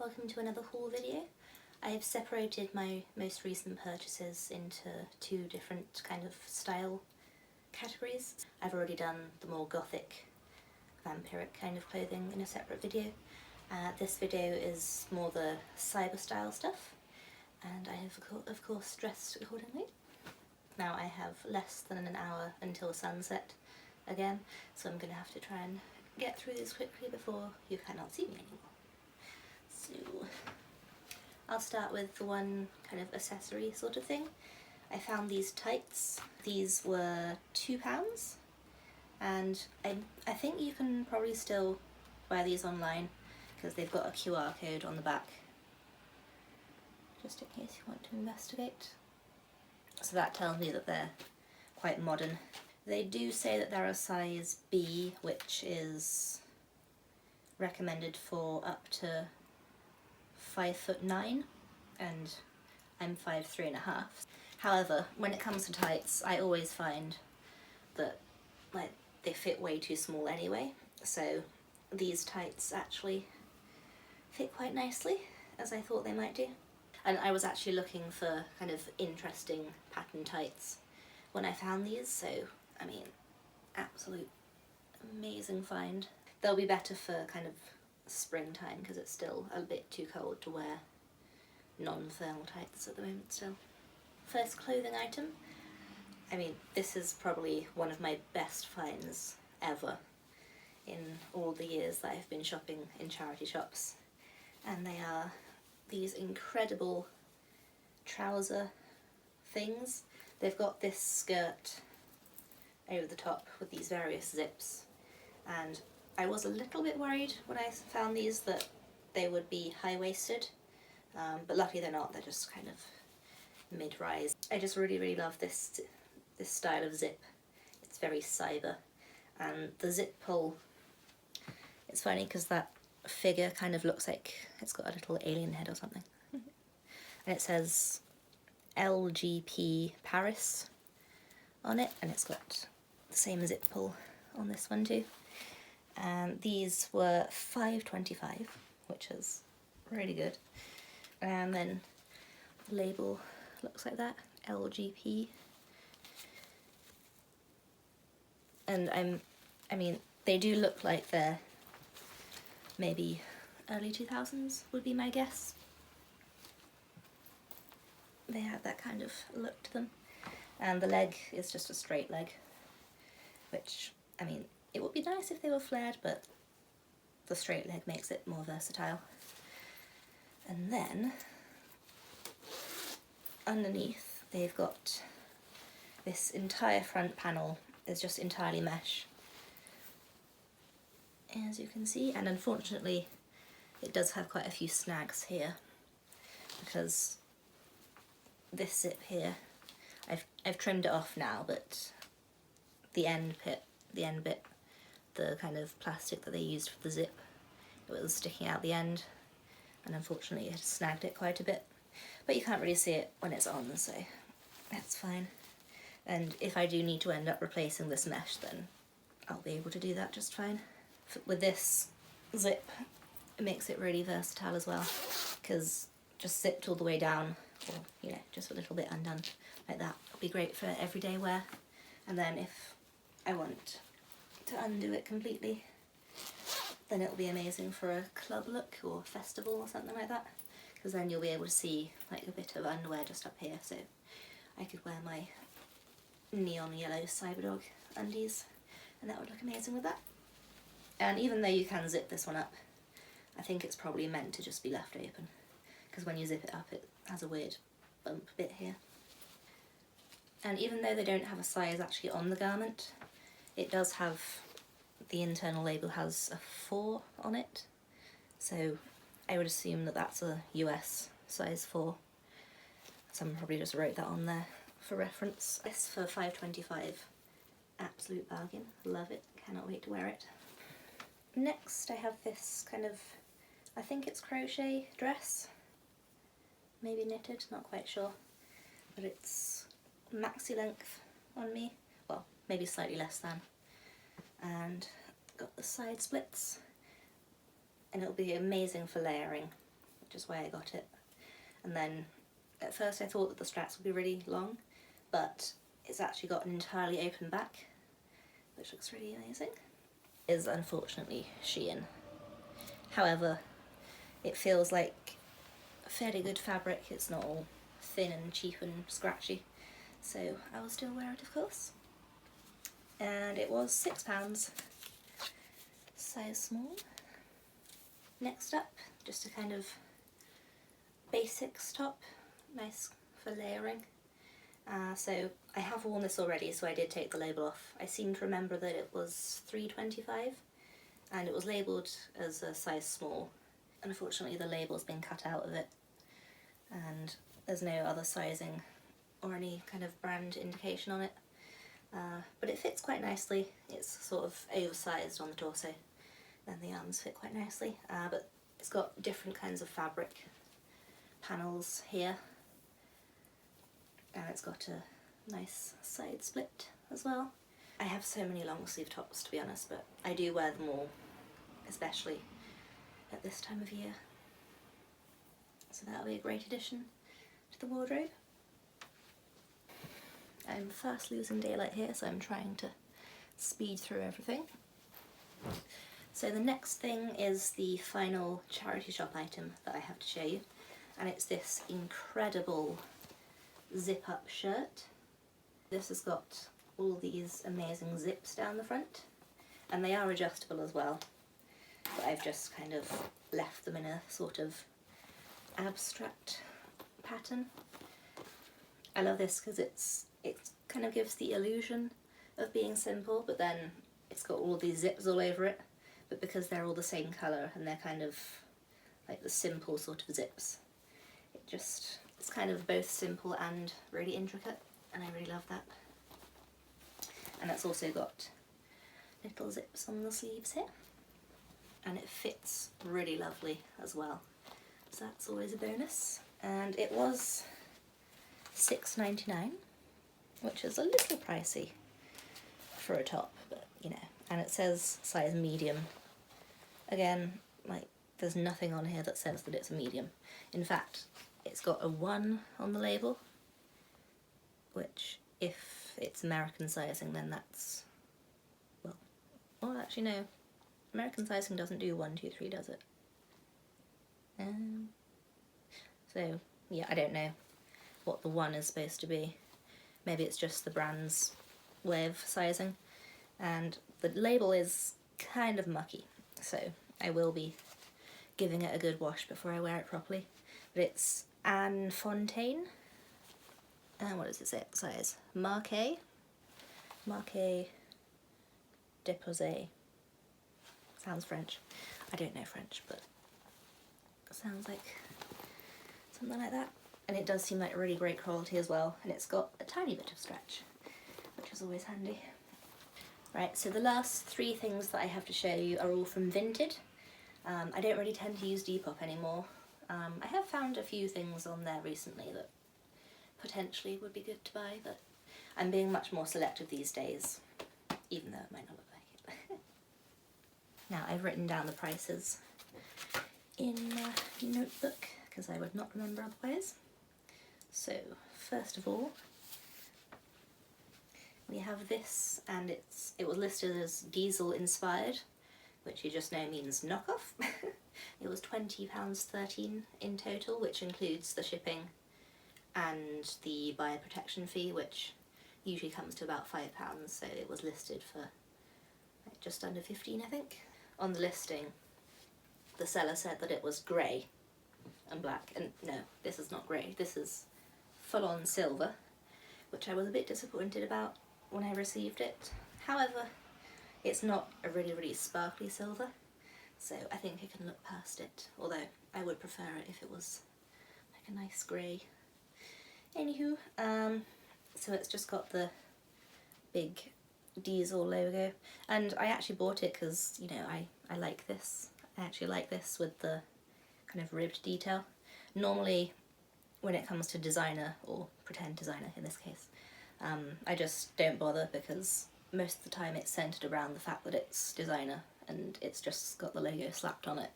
welcome to another haul video. I have separated my most recent purchases into two different kind of style categories. I've already done the more gothic, vampiric kind of clothing in a separate video. This video is more the cyber style stuff, and I have of course dressed accordingly. Now I have less than an hour until sunset again, so I'm going to have to try and get through this quickly before you cannot see me anymore. So I'll start with the one kind of accessory sort of thing. I found these tights. These were £2, and I think you can probably still buy these online because they've got a QR code on the back, just in case you want to investigate. So that tells me that they're quite modern. They do say that they're a size B, which is recommended for up to 5'9", and I'm 5'3.5". However, when it comes to tights, I always find that they fit way too small anyway, so these tights actually fit quite nicely, as I thought they might do. And I was actually looking for kind of interesting pattern tights when I found these, so I mean, absolute amazing find. They'll be better for kind of springtime because it's still a bit too cold to wear non-thermal tights at the moment still. First clothing item. I mean, this is probably one of my best finds ever in all the years that I've been shopping in charity shops, and they are these incredible trouser things. They've got this skirt over the top with these various zips, and I was a little bit worried when I found these that they would be high-waisted, but luckily they're not. They're just kind of mid-rise. I just really love this style of zip. It's very cyber, and the zip pull, it's funny because that figure kind of looks like it's got a little alien head or something. And it says LGP Paris on it, and it's got the same zip pull on this one too. And these were $5.25, which is really good. And then the label looks like that, LGP. And I mean, they do look like they're maybe early 2000s would be my guess. They have that kind of look to them. And the leg is just a straight leg, which, I mean, it would be nice if they were flared, but the straight leg makes it more versatile. And then underneath they've got this entire front panel is just entirely mesh, as you can see, and unfortunately it does have quite a few snags here because this zip here, I've trimmed it off now, but the end bit, the kind of plastic that they used for the zip, it was sticking out the end, and unfortunately it snagged it quite a bit. But you can't really see it when it's on, so that's fine. And if I do need to end up replacing this mesh, then I'll be able to do that just fine. With this zip, it makes it really versatile as well, because just zipped all the way down, or you know, just a little bit undone like that, it'll be great for everyday wear. And then if I want to undo it completely, then it'll be amazing for a club look or festival or something like that, because then you'll be able to see like a bit of underwear just up here, so I could wear my neon yellow Cyberdog undies and that would look amazing with that. And even though you can zip this one up, I think it's probably meant to just be left open, because when you zip it up it has a weird bump bit here. And even though they don't have a size actually on the garment, it does have, the internal label has a 4 on it, so I would assume that that's a US size 4. Someone probably just wrote that on there for reference. This for $5.25, absolute bargain, love it, cannot wait to wear it. Next I have this kind of, I think it's crochet dress, maybe knitted, not quite sure, but it's maxi length on me, well maybe slightly less than, and got the side splits, and it'll be amazing for layering which is why I got it. And then at first I thought that the straps would be really long, but it's actually got an entirely open back, which looks really amazing. Is unfortunately Shein. However, it feels like a fairly good fabric. It's not all thin and cheap and scratchy, so I will still wear it, of course. And it was £6, size small. Next up, just a kind of basics top, nice for layering. So I have worn this already, so I did take the label off. I seem to remember that it was $3.25 and it was labelled as a size small. Unfortunately the label's been cut out of it and there's no other sizing or any kind of brand indication on it. But it fits quite nicely. It's sort of oversized on the torso, and the arms fit quite nicely. But it's got different kinds of fabric panels here, and it's got a nice side split as well. I have so many long sleeve tops, to be honest, but I do wear them all, especially at this time of year. So that'll be a great addition to the wardrobe. I'm fast losing daylight here, so I'm trying to speed through everything. So the next thing is the final charity shop item that I have to show you, and it's this incredible zip-up shirt. This has got all these amazing zips down the front, and they are adjustable as well, but I've just kind of left them in a sort of abstract pattern. I love this because it kind of gives the illusion of being simple, but then it's got all these zips all over it, but because they're all the same colour and they're kind of like the simple sort of zips, it's kind of both simple and really intricate, and I really love that. And it's also got little zips on the sleeves here, and it fits really lovely as well, so that's always a bonus. And it was $6.99, which is a little pricey for a top, but you know, and it says size medium. Again, like, there's nothing on here that says that it's a medium. In fact, it's got a 1 on the label, which if it's American sizing, then that's, well actually no, American sizing doesn't do 1, 2, 3, does it? So yeah, I don't know what the 1 is supposed to be. Maybe it's just the brand's way of sizing, and the label is kind of mucky, so I will be giving it a good wash before I wear it properly. But it's Anne Fontaine, and what does it say? Size Marquet Déposé. Sounds French. I don't know French, but it sounds like something like that. And it does seem like really great quality as well, and it's got a tiny bit of stretch, which is always handy. Right, so the last 3 things that I have to show you are all from Vinted. I don't really tend to use Depop anymore. I have found a few things on there recently that potentially would be good to buy, but I'm being much more selective these days, even though it might not look like it. Now, I've written down the prices in a notebook, because I would not remember otherwise. So, first of all, we have this, and it was listed as diesel inspired, which you just know means knockoff. It was £20.13 in total, which includes the shipping and the buyer protection fee, which usually comes to about £5, so it was listed for like just under 15, I think. On the listing, the seller said that it was grey and black, and no, this is not grey, this is full-on silver, which I was a bit disappointed about when I received it. However, it's not a really sparkly silver, so I think I can look past it, although I would prefer it if it was like a nice grey. Anywho, so it's just got the big diesel logo, and I actually bought it because, you know, I like this. I actually like this with the kind of ribbed detail. Normally, when it comes to designer, or pretend designer in this case, I just don't bother, because most of the time it's centered around the fact that it's designer and it's just got the logo slapped on it,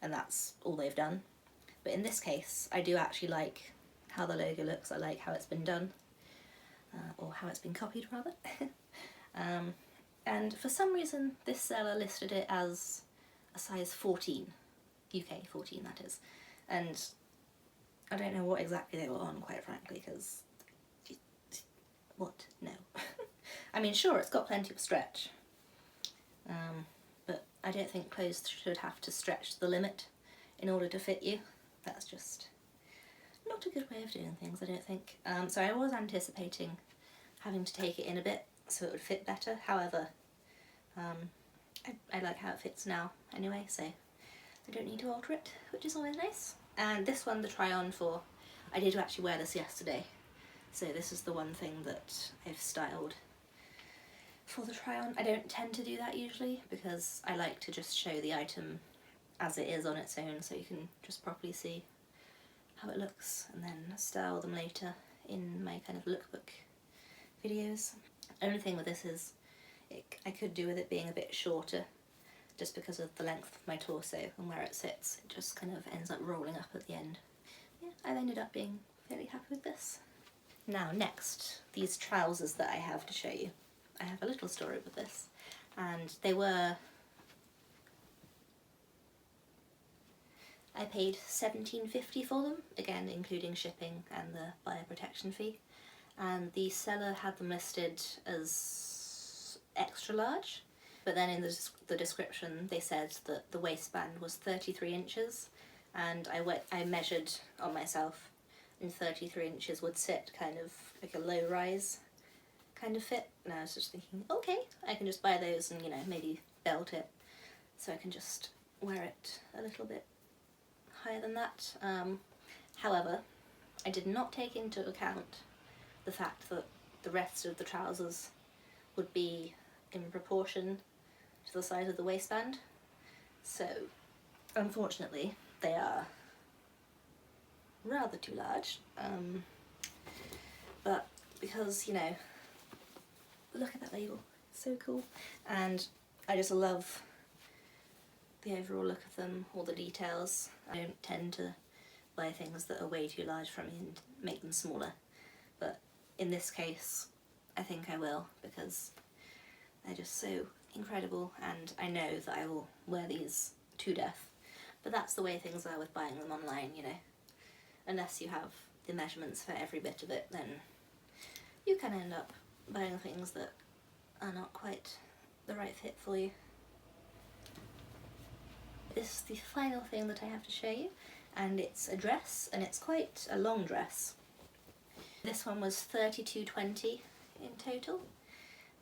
and that's all they've done. But in this case, I do actually like how the logo looks. I like how it's been done, or how it's been copied rather. And for some reason this seller listed it as a size 14, UK 14 that is, and I don't know what exactly they were on, quite frankly, because what? No. I mean, sure, it's got plenty of stretch, but I don't think clothes should have to stretch the limit in order to fit you. That's just not a good way of doing things, I don't think. So I was anticipating having to take it in a bit so it would fit better. However, I like how it fits now anyway, so I don't need to alter it, which is always nice. And this one, the try-on for, I did actually wear this yesterday, so this is the one thing that I've styled for the try-on. I don't tend to do that usually because I like to just show the item as it is on its own so you can just properly see how it looks, and then style them later in my kind of lookbook videos. The only thing with this is I could do with it being a bit shorter just because of the length of my torso and where it sits. It just kind of ends up rolling up at the end. Yeah, I've ended up being fairly happy with this. Now next, these trousers that I have to show you. I have a little story with this, and they were, I paid £17.50 for them, again including shipping and the buyer protection fee, and the seller had them listed as extra large, but then in the description they said that the waistband was 33 inches, and I measured on myself, and 33 inches would sit kind of like a low rise kind of fit, and I was just thinking, okay, I can just buy those and, you know, maybe belt it so I can just wear it a little bit higher than that. However, I did not take into account the fact that the rest of the trousers would be in proportion to the size of the waistband, so unfortunately they are rather too large, but because, you know, look at that label, so cool, and I just love the overall look of them, all the details. I don't tend to buy things that are way too large for me and make them smaller, but in this case I think I will, because they're just so incredible, and I know that I will wear these to death. But that's the way things are with buying them online, you know. Unless you have the measurements for every bit of it, then you can end up buying things that are not quite the right fit for you. This is the final thing that I have to show you, and it's a dress, and it's quite a long dress. This one was $32.20 in total,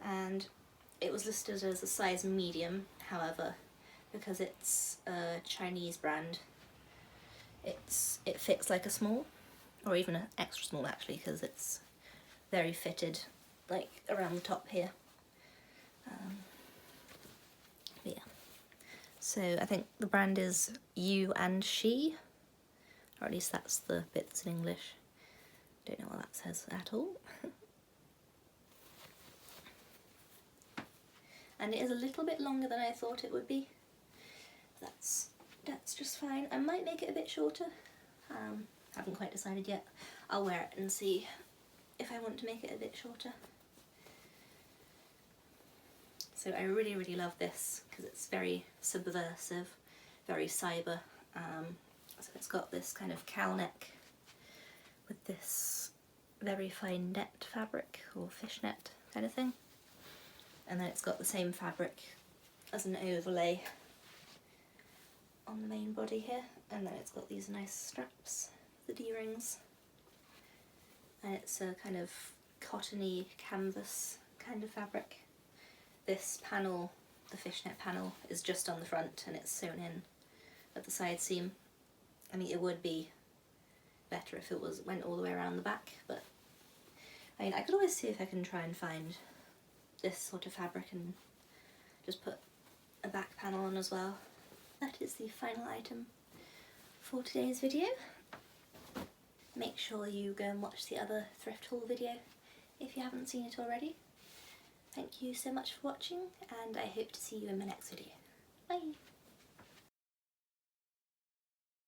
and it was listed as a size medium. However, because it's a Chinese brand, it fits like a small, or even an extra small actually, because it's very fitted, like around the top here. But yeah, so I think the brand is You and She, or at least that's the bit that's in English. Don't know what that says at all. And it is a little bit longer than I thought it would be. That's just fine. I might make it a bit shorter. Haven't quite decided yet. I'll wear it and see if I want to make it a bit shorter. So I really, really love this because it's very subversive, very cyber. So it's got this kind of cowl neck with this very fine net fabric, or fishnet kind of thing. And then it's got the same fabric as an overlay on the main body here, and then it's got these nice straps, the D-rings, and it's a kind of cottony canvas kind of fabric. This panel, the fishnet panel, is just on the front and it's sewn in at the side seam. I mean, it would be better if it went all the way around the back, but I mean, I could always see if I can try and find this sort of fabric and just put a back panel on as well. That is the final item for today's video. Make sure you go and watch the other thrift haul video if you haven't seen it already. Thank you so much for watching, and I hope to see you in my next video. Bye!